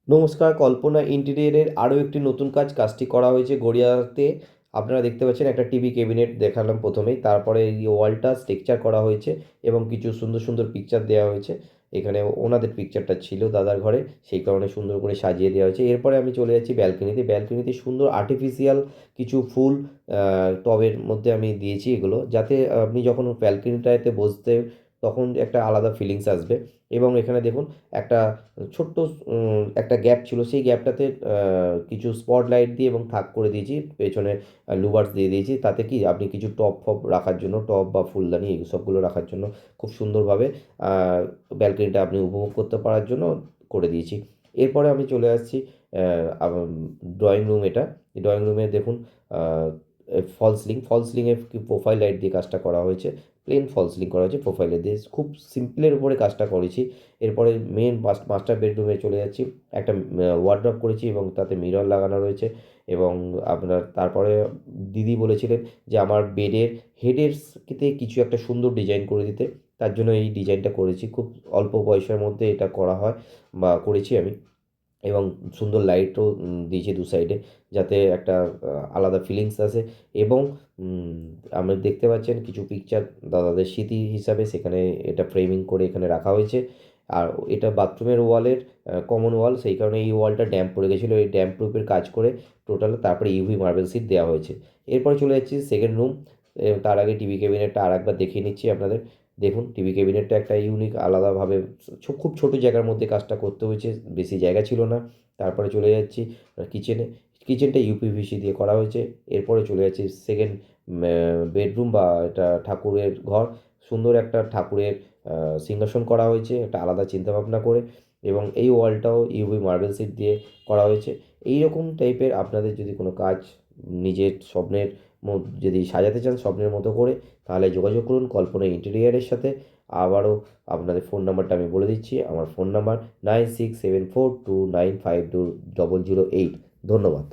নমস্কার, কল্পনা ইন্টেরিয়রের আরও একটি নতুন কাজটি করা হয়েছে গড়িয়াতে। আপনারা দেখতে পাচ্ছেন একটা টিভি ক্যাবিনেট দেখালাম প্রথমেই, তারপরে এই ওয়ালটা স্ট্রাকচার করা হয়েছে এবং কিছু সুন্দর সুন্দর পিকচার দেওয়া হয়েছে। এখানে ওনাদের পিকচারটা ছিল দাদার ঘরে, সেই কারণে সুন্দর করে সাজিয়ে দেওয়া হয়েছে। এরপরে আমি চলে যাচ্ছি ব্যালকনিতে। ব্যালকনিতে সুন্দর আর্টিফিশিয়াল কিছু ফুল টবের মধ্যে আমি দিয়েছি এগুলো, যাতে আপনি যখন ব্যালকনিটাতে বসতে তখন একটা আলাদা ফিলিংস আসবে। এবং এখানে দেখুন একটা ছোট্ট একটা গ্যাপ ছিল, সেই গ্যাপটাতে কিছু স্পটলাইট দিয়ে এবং থাক করে দিয়েছি, পেছনে লুভার্স দিয়ে দিয়েছি, তাতে কি আপনি কিছু টব ফব রাখার জন্য, টব বা ফুলদানি এই সবগুলো রাখার জন্য খুব সুন্দরভাবে ব্যালকনিটা আপনি উপভোগ করতে পারার জন্য করে দিয়েছি। এরপরে আমি চলে আসছি ড্রয়িং রুম। এটা ড্রয়িং রুমে দেখুন ফল সিলিংয়ে প্রোফাইল লাইট দিয়ে কাজটা করা হয়েছে। প্লেন ফল সিলিং করা হয়েছে প্রোফাইলে দিয়ে, খুব সিম্পলের উপরে কাজটা করেছি। এরপরে মেন মাস্টার বেডরুমে চলে যাচ্ছি। একটা ওয়ার্ড্রপ করেছি এবং তাতে মিরর লাগানো রয়েছে। এবং আপনার তারপরে দিদি বলেছিলেন যে আমার বেডের হেডেরতে কিছু একটা সুন্দর ডিজাইন করে দিতে, তার জন্য এই ডিজাইনটা করেছি। খুব অল্প পয়সার মধ্যে এটা করা হয় বা করেছি আমি। এবং সুন্দর লাইটও দিয়েছি দু সাইডে, যাতে একটা আলাদা ফিলিংস আসে। এবং উম, আপনি দেখতে পাচ্ছেন কিছু পিকচার দাদাদের স্মৃতি হিসাবে সেখানে এটা ফ্রেমিং করে এখানে রাখা হয়েছে। আর এটা বাথরুমের ওয়ালের কমন ওয়াল, সেই কারণে এই ওয়ালটা ড্যাম্প পড়ে গেছিলো, এই ড্যাম্প প্রুফের কাজ করে টোটাল তারপরে ইউভি মার্বেল সিট দেওয়া হয়েছে। এরপরে চলে যাচ্ছি সেকেন্ড রুম। তার আগে টিভি ক্যাবিনেটটা আর একবার দেখিয়ে নিচ্ছি আপনাদের। দেখুন টিভি ক্যাবিনেটটা একটা ইউনিক আলাদাভাবে খুব ছোটো জায়গার মধ্যে কাজটা করতে হয়েছে, বেশি জায়গা ছিল না। তারপরে চলে যাচ্ছি কিচেনে। কিচেনটা ইউপিভিসি দিয়ে করা হয়েছে। এরপরে চলে যাচ্ছি সেকেন্ড বেডরুম বা এটা ঠাকুরের ঘর। সুন্দর একটা ঠাকুরের সিংহাসন করা হয়েছে একটা আলাদা চিন্তাভাবনা করে। এবং এই ওয়ালটাও ইউভি মার্বেল সিট দিয়ে করা হয়েছে। এই রকম টাইপের আপনাদের যদি কোনো কাজ নিজের স্বপ্নের যদি সাজাতে চান স্বপ্নের মতো করে, তাহলে যোগাযোগ করুন কল্পনা ইন্টেরিয়ারের সাথে। আবারও আপনাদের ফোন নাম্বারটা আমি বলে দিচ্ছি। আমার ফোন নাম্বার 967429520008। ধন্যবাদ।